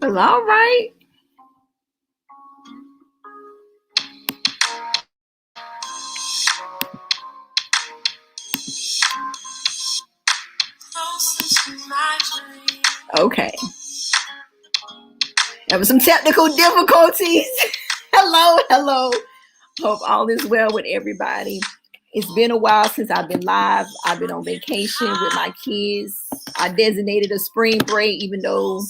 Well, all right. Okay. There was some technical difficulties. Hello, hello. Hope all is well with everybody. It's been a while since I've been live. I've been on vacation with my kids. I designated a spring break, even though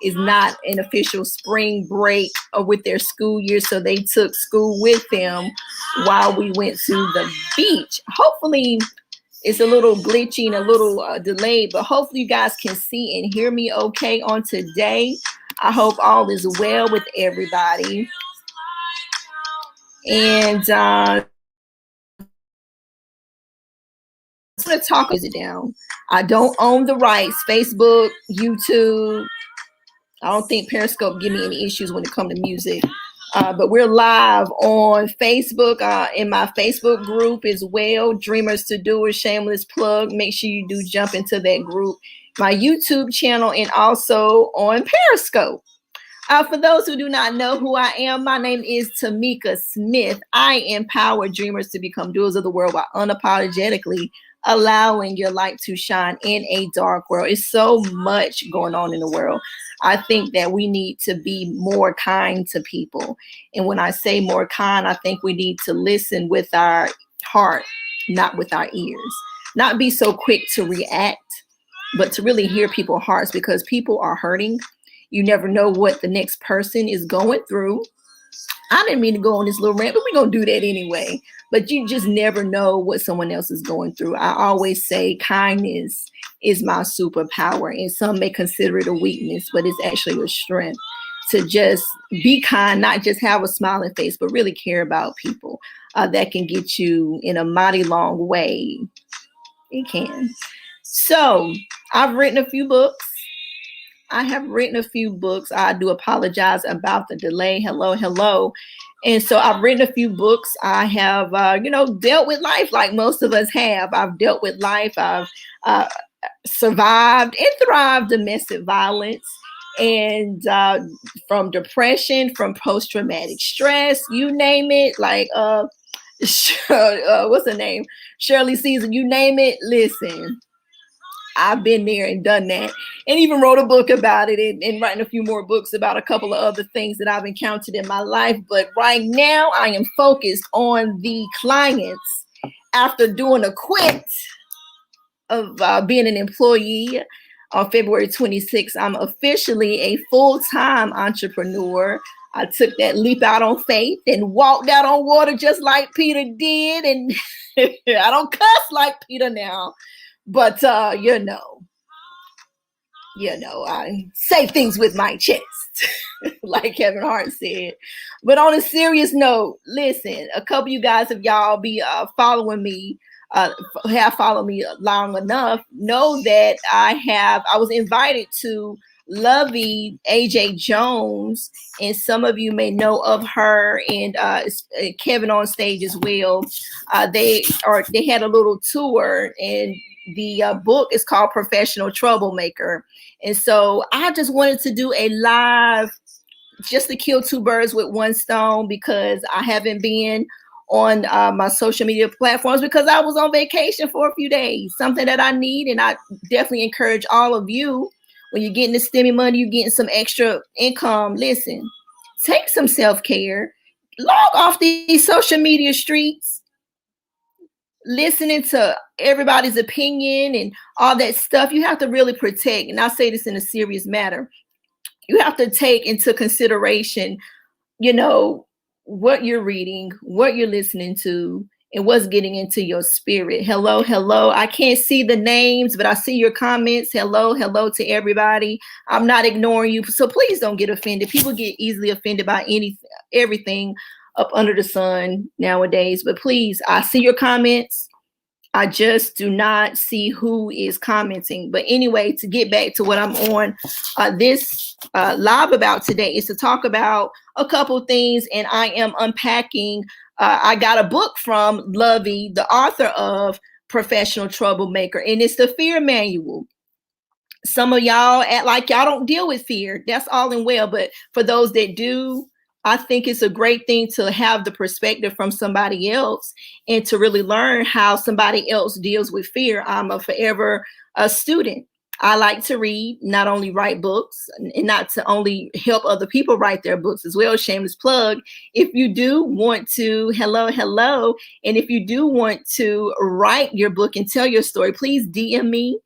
it's not an official spring break with their school year. So they took school with them while we went to the beach. Hopefully, it's a little glitchy and a little delayed, but hopefully you guys can see and hear me okay on today. I hope all is well with everybody. And I'm going to talk it down. I don't own the rights. Facebook, YouTube. I don't think Periscope give me any issues when it comes to music. But we're live on Facebook, in my Facebook group as well, Dreamers to Doers, shameless plug. Make sure you do jump into that group. My YouTube channel and also on Periscope. For those who do not know who I am, my name is Tamika Smith. I empower dreamers to become doers of the world while unapologetically allowing your light to shine in a dark world. It's so much going on in the world. I think that we need to be more kind to people. And when I say more kind, I think we need to listen with our heart, not with our ears. Not be so quick to react, but to really hear people's hearts, because people are hurting. You never know what the next person is going through. I didn't mean to go on this little rant, but we're going to do that anyway. But you just never know what someone else is going through. I always say kindness is my superpower, and some may consider it a weakness, but it's actually a strength to just be kind, not just have a smiling face, but really care about people. That can get you in a mighty long way. It can. So I've written a few books. I have written a few books. I do apologize about the delay. Hello. And so I've written a few books. I have, dealt with life like most of us have. I've dealt with life. I've survived and thrived domestic violence, and from depression, from post-traumatic stress, you name it. Like, what's her name? Shirley Caesar, you name it. Listen, I've been there and done that, and even wrote a book about it, and writing a few more books about a couple of other things that I've encountered in my life. But right now I am focused on the clients. After doing a quit of being an employee on February 26th, I'm officially a full-time entrepreneur. I took that leap out on faith and walked out on water just like Peter did. And I don't cuss like Peter now. But, I say things with my chest, like Kevin Hart said. But on a serious note, listen, a couple of you guys, if y'all be following me, have followed me long enough, know that I was invited to Luvvie Ayjai Jones, and some of you may know of her, and Kevin on stage as well. They had a little tour, and the book is called Professional Troublemaker. And so I just wanted to do a live just to kill two birds with one stone, because I haven't been on my social media platforms because I was on vacation for a few days, something that I need. And I definitely encourage all of you, when you're getting the stimmy money, you're getting some extra income, listen, take some self-care, log off these social media streets, listening to everybody's opinion and all that stuff. You have to really protect, and I say this in a serious matter, you have to take into consideration, what you're reading, what you're listening to, and what's getting into your spirit. Hello. I can't see the names, but I see your comments. Hello to everybody. I'm not ignoring you, so please don't get offended. People get easily offended by everything up under the sun nowadays. But please, I see your comments. I just do not see who is commenting. But anyway, to get back to what I'm on this live about today, is to talk about a couple things. And I am unpacking. I got a book from Luvvie, the author of Professional Troublemaker, and it's the Fear Manual. Some of y'all act like y'all don't deal with fear. That's all and well. But for those that do, I think it's a great thing to have the perspective from somebody else and to really learn how somebody else deals with fear. I'm a forever a student. I like to read, not only write books and not to only help other people write their books as well. Shameless plug. If you do want to, hello. And if you do want to write your book and tell your story, please DM me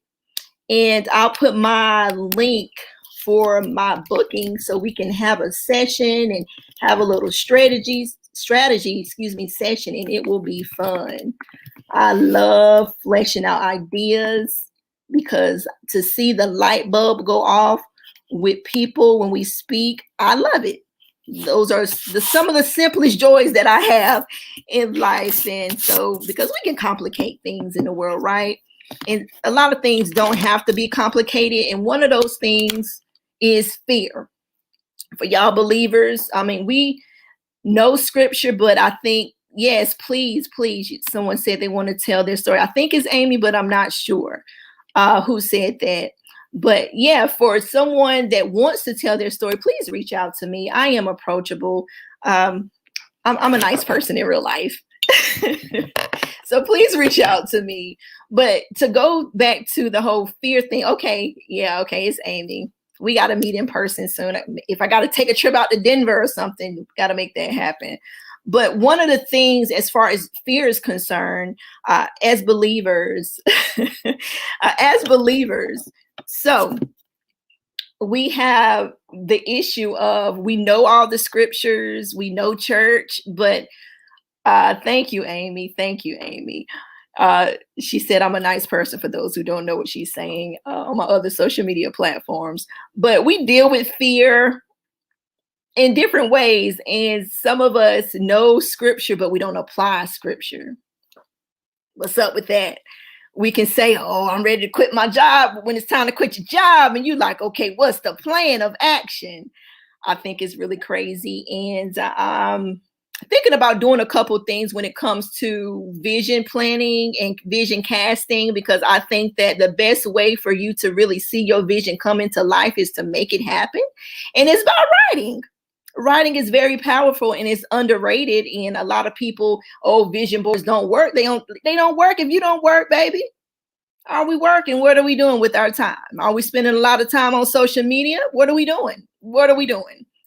and I'll put my link for my booking so we can have a session and have a little strategy, session, and it will be fun. I love fleshing out ideas because to see the light bulb go off with people when we speak, I love it. Those are some of the simplest joys that I have in life. And so, because we can complicate things in the world, right? And a lot of things don't have to be complicated. And one of those things is fear. For y'all believers, I mean, we know scripture, but I think, yes, please. Someone said they want to tell their story. I think it's Amy, but I'm not sure who said that. But yeah, for someone that wants to tell their story, please reach out to me. I am approachable. I'm a nice person in real life. So please reach out to me. But to go back to the whole fear thing, okay, it's Amy. We got to meet in person soon. If I got to take a trip out to Denver or something, got to make that happen. But one of the things, as far as fear is concerned, as believers, so we have the issue of, we know all the scriptures, we know church, but thank you, Amy. She said I'm a nice person, for those who don't know what she's saying, on my other social media platforms. But we deal with fear in different ways. And some of us know scripture, but we don't apply scripture. What's up with that? We can say, oh, I'm ready to quit my job. But when it's time to quit your job and you're like, okay, what's the plan of action? I think it's really crazy. And thinking about doing a couple things when it comes to vision planning and vision casting, because I think that the best way for you to really see your vision come into life is to make it happen. And it's about writing. Writing is very powerful and it's underrated. And a lot of people, vision boards don't work. They don't work if you don't work, baby. Are we working? What are we doing with our time? Are we spending a lot of time on social media? What are we doing?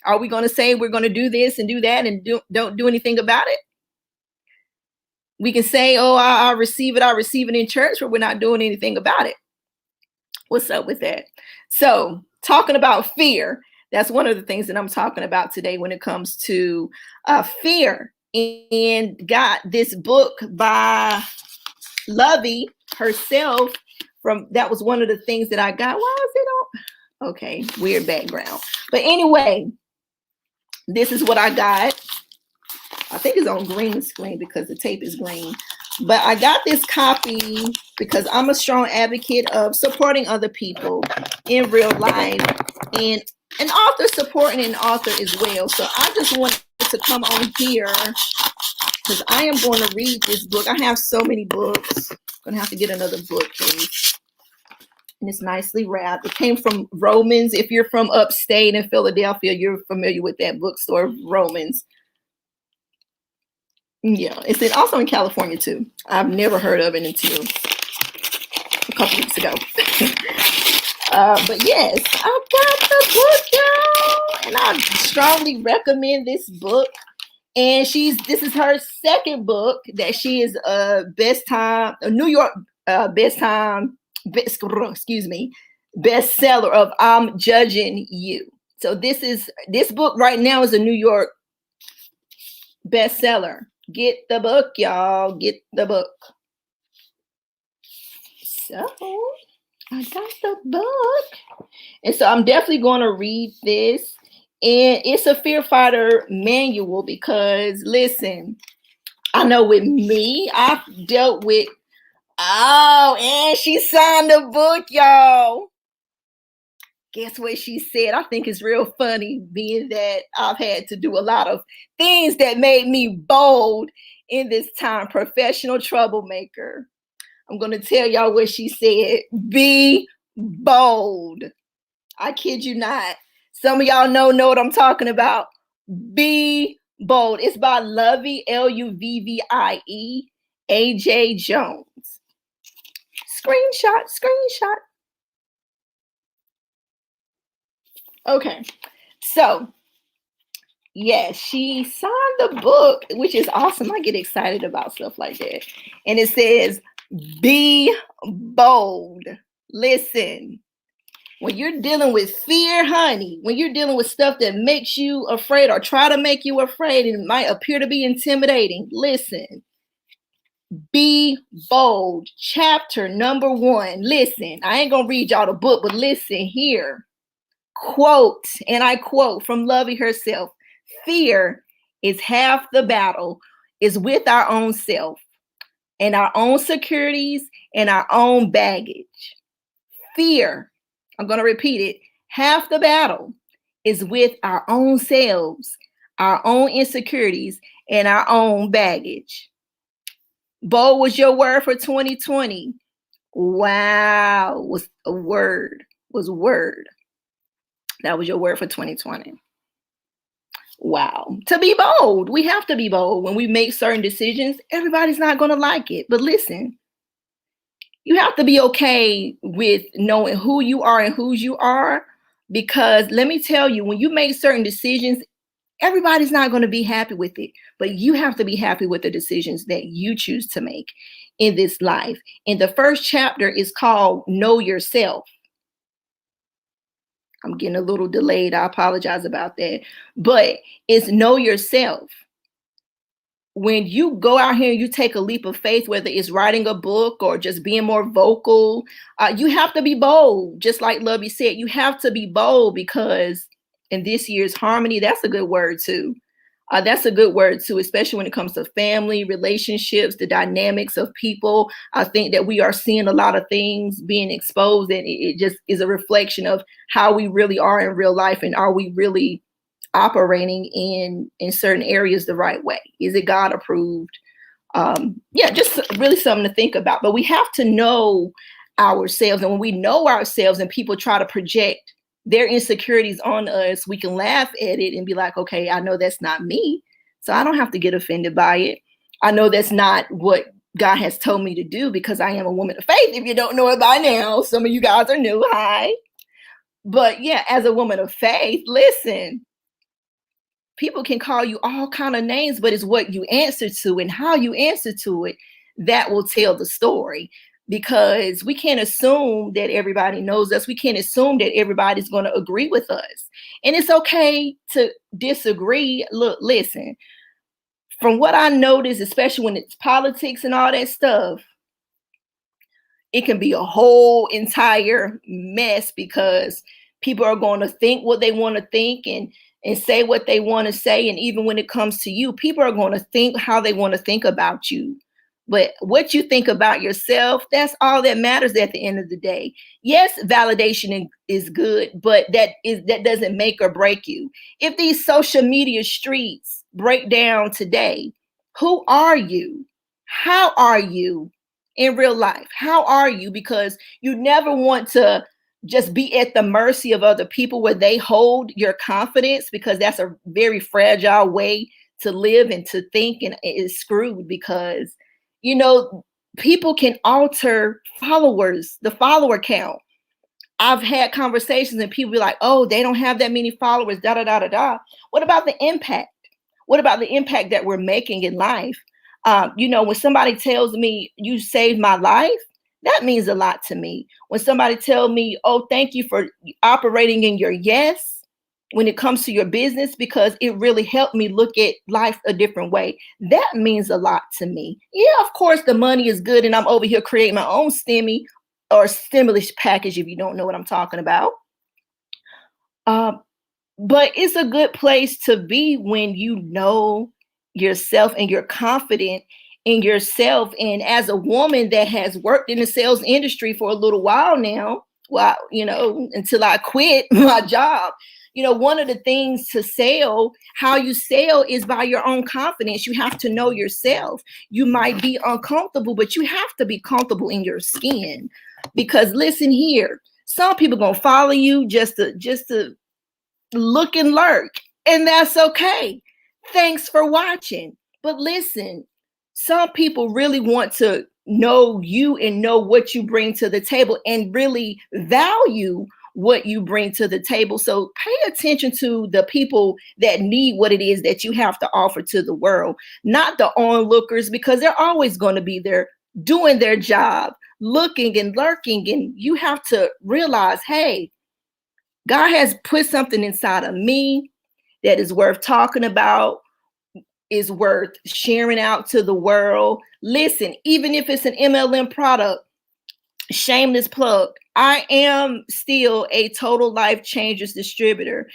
Are we going to say we're going to do this and do that and don't do anything about it? We can say, I receive it in church, but we're not doing anything about it. What's up with that? So talking about fear, that's one of the things that I'm talking about today when it comes to fear. And got this book by Luvvie herself that was one of the things that I got. Why is it on? Okay, weird background. But anyway, this is what I got. I think it's on green screen because the tape is green. But I got this copy because I'm a strong advocate of supporting other people in real life and an author supporting an author as well. So I just wanted to come on here because I am going to read this book. I have so many books. I'm going to have to get another bookcase. And it's nicely wrapped. It came from Romans. If you're from upstate in Philadelphia, you're familiar with that bookstore, Romans. Yeah, it's also in California too. I've never heard of it until a couple weeks ago. But yes, I got the book, y'all, and I strongly recommend this book. And this is her second book that she is a New York bestseller of I'm Judging You. So this book right now is a New York bestseller. Get the book, y'all. Get the book. So I got the book. And so I'm definitely going to read this. And it's a fear fighter manual because, listen, I know with me, I've dealt with, and she signed the book, y'all. Guess what she said? I think it's real funny, being that I've had to do a lot of things that made me bold in this time. Professional troublemaker. I'm going to tell y'all what she said. Be bold. I kid you not. Some of y'all know what I'm talking about. Be bold. It's by Luvvie, Luvvie Ayjai Jones. Screenshot. Okay. So, yes, she signed the book, which is awesome. I get excited about stuff like that. And it says, be bold. Listen, when you're dealing with fear, honey, when you're dealing with stuff that makes you afraid or try to make you afraid and it might appear to be intimidating, listen, be bold. Chapter number 1. Listen, I ain't going to read y'all the book, but listen here. Quote, and I quote from Luvvie herself, fear is half the battle, is with our own self and our own securities and our own baggage. Fear, I'm going to repeat it, half the battle is with our own selves, our own insecurities, and our own baggage. Bold was your word for 2020. Wow, was a word. That was your word for 2020. Wow. To be bold. We have to be bold. When we make certain decisions, everybody's not going to like it. But listen, you have to be okay with knowing who you are and whose you are. Because let me tell you, when you make certain decisions, everybody's not going to be happy with it. But you have to be happy with the decisions that you choose to make in this life. And the first chapter is called Know Yourself. I'm getting a little delayed. I apologize about that. But it's know yourself. When you go out here and you take a leap of faith, whether it's writing a book or just being more vocal, you have to be bold. Just like Luvvie said, you have to be bold because in this year's harmony, that's a good word too. That's a good word too, especially when it comes to family, relationships, the dynamics of people. I think that we are seeing a lot of things being exposed, and it just is a reflection of how we really are in real life, and are we really operating in certain areas the right way? Is it God approved? Just really something to think about. But we have to know ourselves, and when we know ourselves and people try to project their insecurities on us, we can laugh at it and be like, okay, I know that's not me, so I don't have to get offended by it. I know that's not what God has told me to do because I am a woman of faith. If you don't know it by now, some of you guys are new. Hi. But yeah, as a woman of faith, listen, people can call you all kind of names, but it's what you answer to and how you answer to it that will tell the story. Because we can't assume that everybody knows us. We can't assume that everybody's going to agree with us. And it's okay to disagree. Look, listen, from what I notice, especially when it's politics and all that stuff, it can be a whole entire mess because people are going to think what they want to think and say what they want to say. And even when it comes to you, people are going to think how they want to think about you. But what you think about yourself, that's all that matters at the end of the day. Yes, validation is good, but that doesn't make or break you. If these social media streets break down today, who are you? How are you in real life? How are you? Because you never want to just be at the mercy of other people where they hold your confidence, because that's a very fragile way to live and to think, and it's screwed because people can alter followers, the follower count. I've had conversations and people be like, oh, they don't have that many followers, da, da, da, da, da. What about the impact? What about the impact that we're making in life? When somebody tells me you saved my life, that means a lot to me. When somebody tells me, oh, thank you for operating in your yes, when it comes to your business, because it really helped me look at life a different way. That means a lot to me. Yeah, of course, the money is good, and I'm over here creating my own stimulus package, if you don't know what I'm talking about. But it's a good place to be when you know yourself and you're confident in yourself. And as a woman that has worked in the sales industry for a little while now, until I quit my job, one of the things to sell, how you sell is by your own confidence. You have to know yourself. You might be uncomfortable, but you have to be comfortable in your skin. Because listen here, Some people gonna follow you just to look and lurk, and that's okay. Thanks for watching. But listen, some people really want to know you and know what you bring to the table and really value what you bring to the table. So pay attention to the people that need what it is that you have to offer to the world, not the onlookers, because they're always going to be there doing their job, looking and lurking. And you have to realize, hey, God has put something inside of me that is worth talking about, is worth sharing out to the world. Listen, even if it's an MLM product, shameless plug, I am still a Total Life Changers distributor.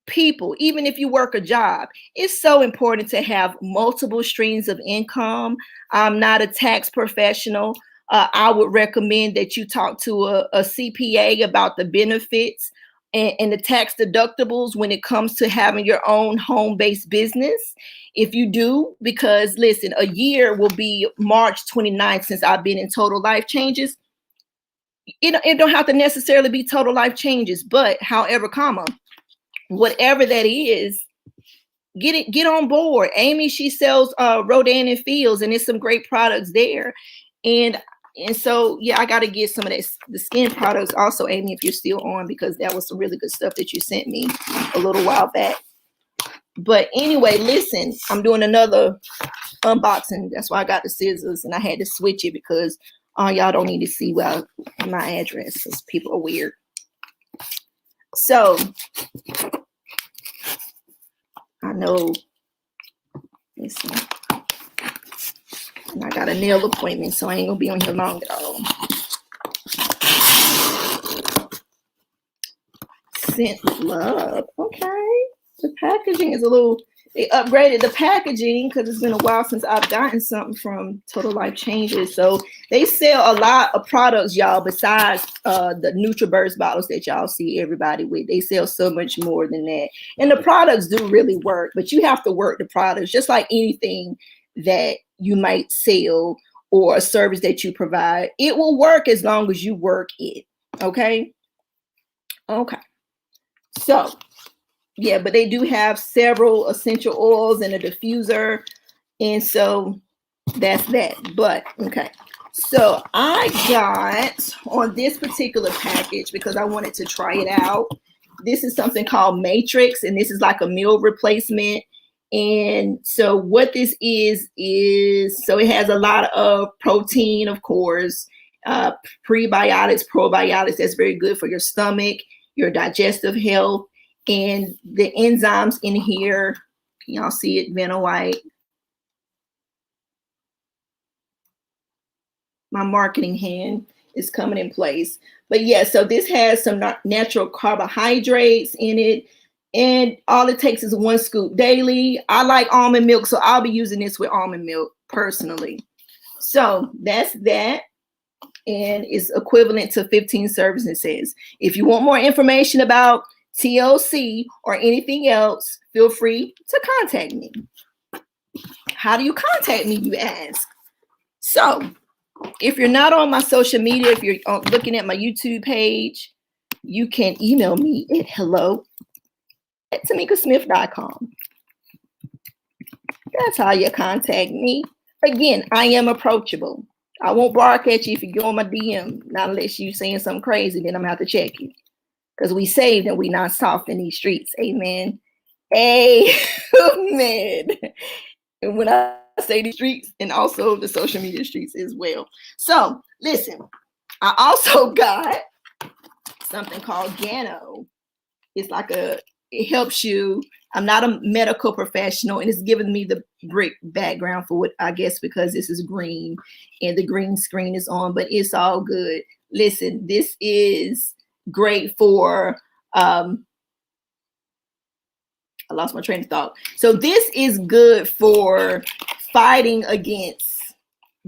People, even if you work a job, it's so important to have multiple streams of income. I'm not a tax professional. I would recommend that you talk to a CPA about the benefits and the tax deductibles when it comes to having your own home-based business. If you do, because listen, a year will be March 29th since I've been in Total Life Changes. It don't have to necessarily be Total Life Changes, but however, whatever that is, get on board. Amy, she sells Rodan and Fields, and there's some great products there. And so, yeah, I got to get some of the skin products also, Amy, if you're still on, because that was some really good stuff that you sent me a little while back. But anyway, listen, I'm doing another unboxing. That's why I got the scissors, and I had to switch it because y'all don't need to see my address because people are weird. So I know, listen, and I got a nail appointment, so I ain't gonna be on here long at all. Scent Love. Okay. The packaging is a little, they upgraded the packaging because it's been a while since I've gotten something from Total Life Changes. So they sell a lot of products, y'all, besides the NutriBurst bottles that y'all see everybody with. They sell so much more than that. And the products do really work, but you have to work the products just like anything that you might sell or a service that you provide. It will work as long as you work it. Okay. Okay. So, yeah, but they do have several essential oils and a diffuser. And so that's that. But, okay. So I got on this particular package because I wanted to try it out. This is something called Matrix, and this is like a meal replacement. And so what this is so it has a lot of protein, of course, prebiotics, probiotics. That's very good for your stomach, your digestive health. And the enzymes in here, y'all see it, Vanna White. My marketing hand is coming in place. But yeah, so this has some natural carbohydrates in it. And all it takes is 1 scoop daily. I like almond milk, so I'll be using this with almond milk personally. So that's that. And it's equivalent to 15 servings, it says. If you want more information about TLC or anything else, feel free to contact me. How do you contact me, you ask? So if you're not on my social media, if you're looking at my YouTube page, you can email me at hello@tamikasmith.com. That's how you contact me. Again, I am approachable. I won't bark at you if you go on my DM, not unless you're saying something crazy, then I'm going to have to check you. Because we saved and we not soft in these streets. Amen. Amen. And when I say the streets, and also the social media streets as well. So listen, I also got something called Gano. It's like it helps you. I'm not a medical professional, and it's giving me the brick background for what I guess because this is green and the green screen is on, but it's all good. Listen, this is great for I lost my train of thought. So this is good for fighting against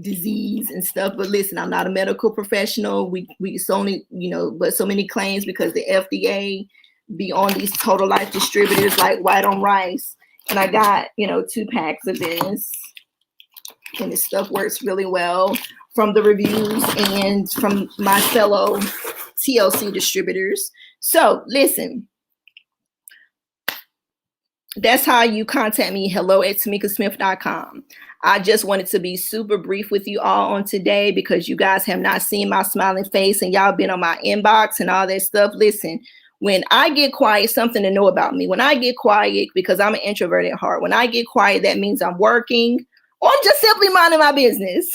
disease and stuff. But listen, I'm not a medical professional. We it's only, but so many claims because the FDA be on these Total Life distributors like White on Rice. And I got, 2 packs of this. And this stuff works really well from the reviews and from my fellow TLC distributors. So listen, that's how you contact me. hello@tamikasmith.com. I just wanted to be super brief with you all on today because you guys have not seen my smiling face and y'all been on my inbox and all that stuff. Listen, when I get quiet, something to know about me. When I get quiet, because I'm an introvert at heart, when I get quiet, that means I'm working or I'm just simply minding my business.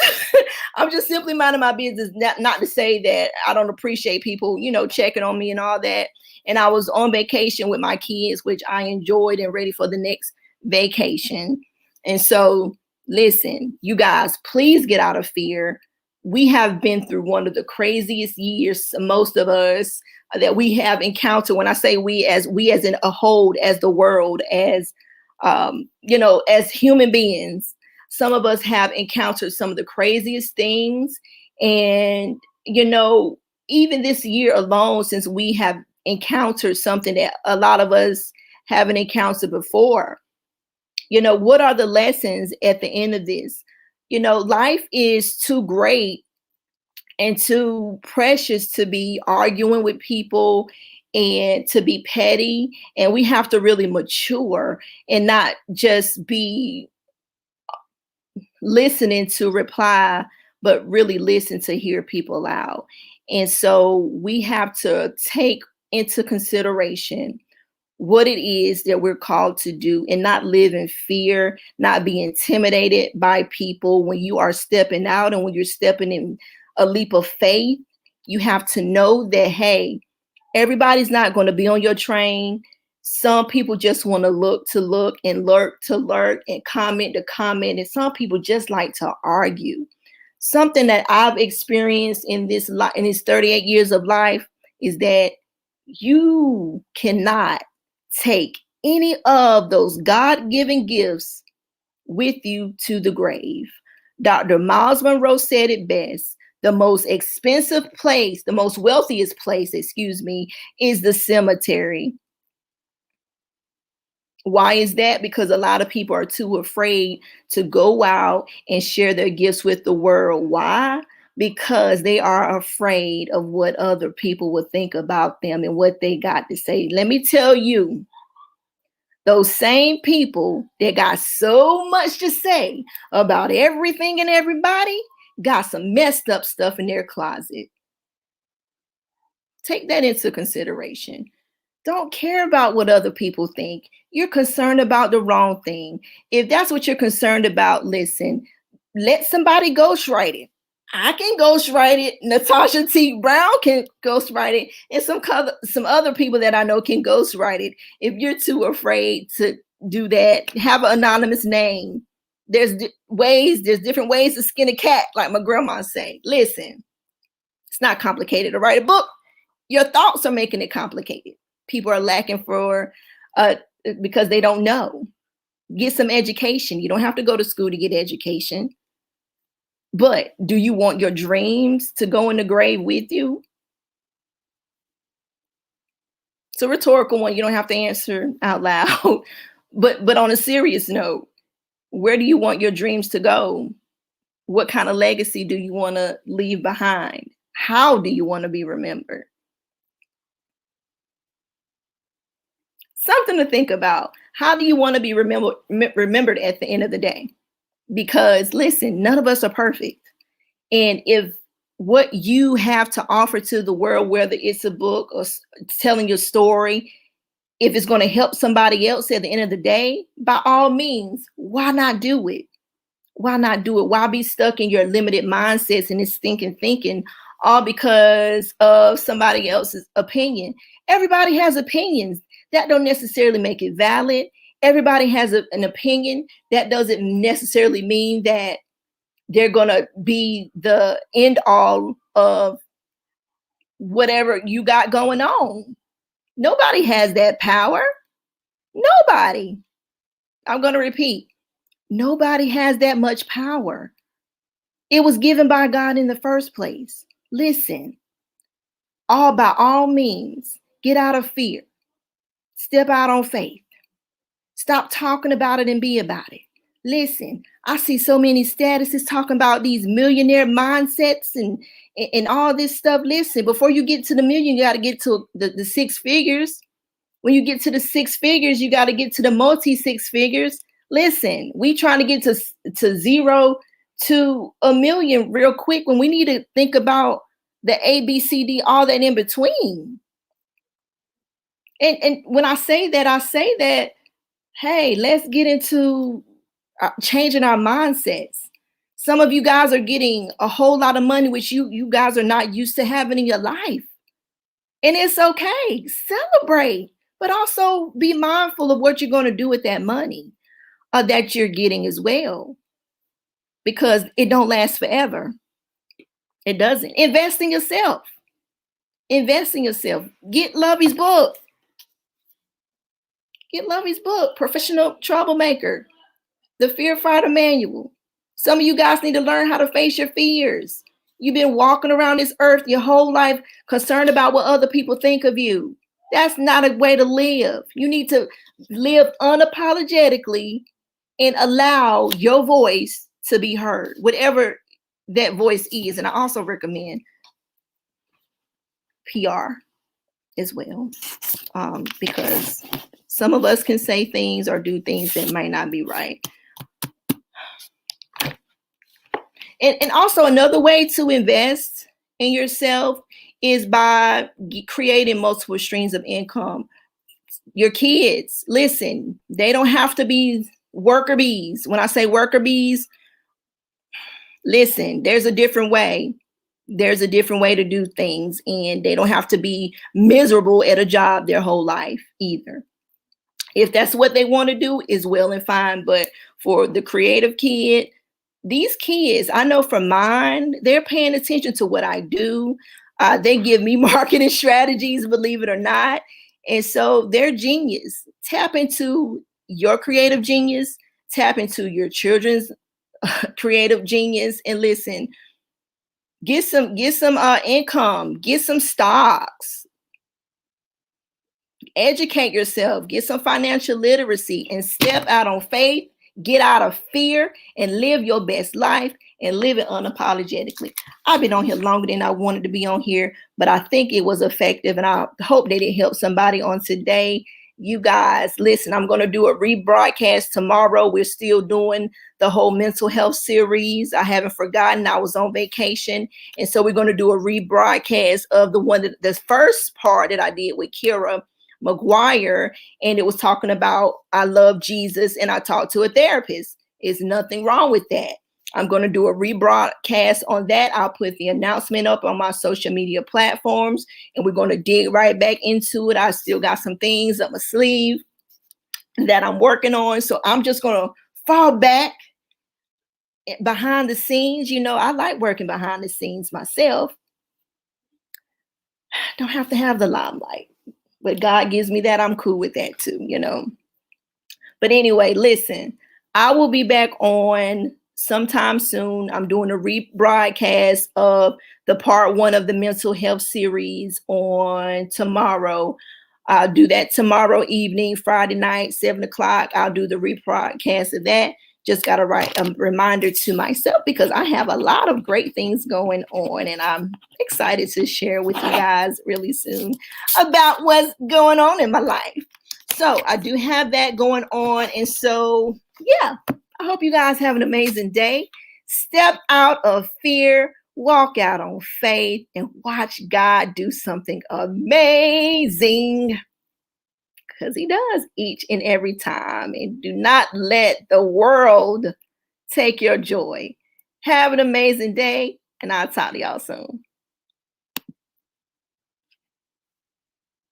I'm just simply minding my business. Not to say that I don't appreciate people, checking on me and all that. And I was on vacation with my kids, which I enjoyed and ready for the next vacation. And so, listen, you guys, please get out of fear. We have been through one of the craziest years, most of us, that we have encountered. When I say we as in a whole, as the world, as as human beings, some of us have encountered some of the craziest things. And even this year alone, since we have encountered something that a lot of us haven't encountered before, what are the lessons at the end of this? Life is too great and too precious to be arguing with people and to be petty. And we have to really mature and not just be listening to reply, but really listen to hear people out. And so we have to take into consideration what it is that we're called to do and not live in fear, not be intimidated by people. When you are stepping out and when you're stepping in a leap of faith, you have to know that, hey, everybody's not going to be on your train. Some people just want to look and lurk to lurk and comment to comment. And some people just like to argue. Something that I've experienced in these 38 years of life is that you cannot take any of those God-given gifts with you to the grave. Dr. Miles Monroe said it best. The most expensive place, the most wealthiest place, is the cemetery. Why is that? Because a lot of people are too afraid to go out and share their gifts with the world. Why? Because they are afraid of what other people will think about them and what they got to say. Let me tell you, those same people that got so much to say about everything and everybody got some messed up stuff in their closet. Take that into consideration. Don't care about what other people think. You're concerned about the wrong thing. If that's what you're concerned about, listen, let somebody ghostwrite it. I can ghostwrite it. Natasha T. Brown can ghostwrite it. And some other people that I know can ghostwrite it. If you're too afraid to do that, have an anonymous name. There's different ways to skin a cat, like my grandma say. Listen, it's not complicated to write a book. Your thoughts are making it complicated. People are lacking because they don't know. Get some education. You don't have to go to school to get education. But do you want your dreams to go in the grave with you? It's a rhetorical one. You don't have to answer out loud. But on a serious note, where do you want your dreams to go? What kind of legacy do you want to leave behind? How do you want to be remembered? Something to think about. How do you want to be remembered at the end of the day? Because listen, none of us are perfect. And if what you have to offer to the world, whether it's a book or telling your story, if it's going to help somebody else at the end of the day, by all means, why not do it? Why not do it? Why be stuck in your limited mindsets and this thinking, all because of somebody else's opinion? Everybody has opinions. That don't necessarily make it valid. Everybody has an opinion. That doesn't necessarily mean that they're going to be the end all of whatever you got going on. Nobody has that power. Nobody. I'm going to repeat. Nobody has that much power. It was given by God in the first place. Listen, by all means, get out of fear. Step out on faith. Stop talking about it and be about it. Listen, I see so many statuses talking about these millionaire mindsets and all this stuff. Listen, before you get to the million, you got to get to the six figures. When you get to the six figures, you got to get to the multi six figures. Listen, we trying to get to zero to a million real quick when we need to think about the A, B, C, D, all that in between. And when I say that, hey, let's get into changing our mindsets. Some of you guys are getting a whole lot of money, which you guys are not used to having in your life. And it's okay. Celebrate, but also be mindful of what you're going to do with that money that you're getting as well, because it don't last forever. It doesn't. Invest in yourself. Invest in yourself. Get Luvvie's book. Get Luvvie's book, Professional Troublemaker, the Fear Fighter Manual. Some of you guys need to learn how to face your fears. You've been walking around this earth your whole life concerned about what other people think of you. That's not a way to live. You need to live unapologetically and allow your voice to be heard, whatever that voice is. And I also recommend PR as well, because some of us can say things or do things that might not be right. And also another way to invest in yourself is by creating multiple streams of income. Your kids, listen, they don't have to be worker bees. When I say worker bees, listen, there's a different way. There's a different way to do things, and they don't have to be miserable at a job their whole life either. If that's what they want to do, is well and fine. But for the creative kid, these kids, I know from mine, they're paying attention to what I do. They give me marketing strategies, believe it or not. And so they're genius. Tap into your creative genius, tap into your children's creative genius, and listen, get some income, get some stocks, educate yourself, get some financial literacy, and step out on faith. Get out of fear and live your best life and live it unapologetically. I've been on here longer than I wanted to be on here, but I think it was effective, and I hope that it helped somebody on today. You guys, listen, I'm going to do a rebroadcast tomorrow. We're still doing the whole mental health series. I haven't forgotten. I was on vacation. And so we're going to do a rebroadcast of the first part that I did with Kira McGuire, and it was talking about I love Jesus and I talked to a therapist. There's nothing wrong with that. I'm going to do a rebroadcast on that. I'll put the announcement up on my social media platforms, and we're going to dig right back into it. I still got some things up my sleeve that I'm working on, so I'm just going to fall back behind the scenes. You know, I like working behind the scenes myself. Don't have to have the limelight. But God gives me that. I'm cool with that too, you know. But anyway, listen, I will be back on sometime soon. I'm doing a rebroadcast of the part 1 of the mental health series on tomorrow. I'll do that tomorrow evening, Friday night, 7 o'clock. I'll do the rebroadcast of that. Just got to write a reminder to myself, because I have a lot of great things going on, and I'm excited to share with you guys really soon about what's going on in my life. So I do have that going on. And so, yeah, I hope you guys have an amazing day. Step out of fear, walk out on faith, and watch God do something amazing. Because he does each and every time. And do not let the world take your joy. Have an amazing day, and I'll talk to y'all soon.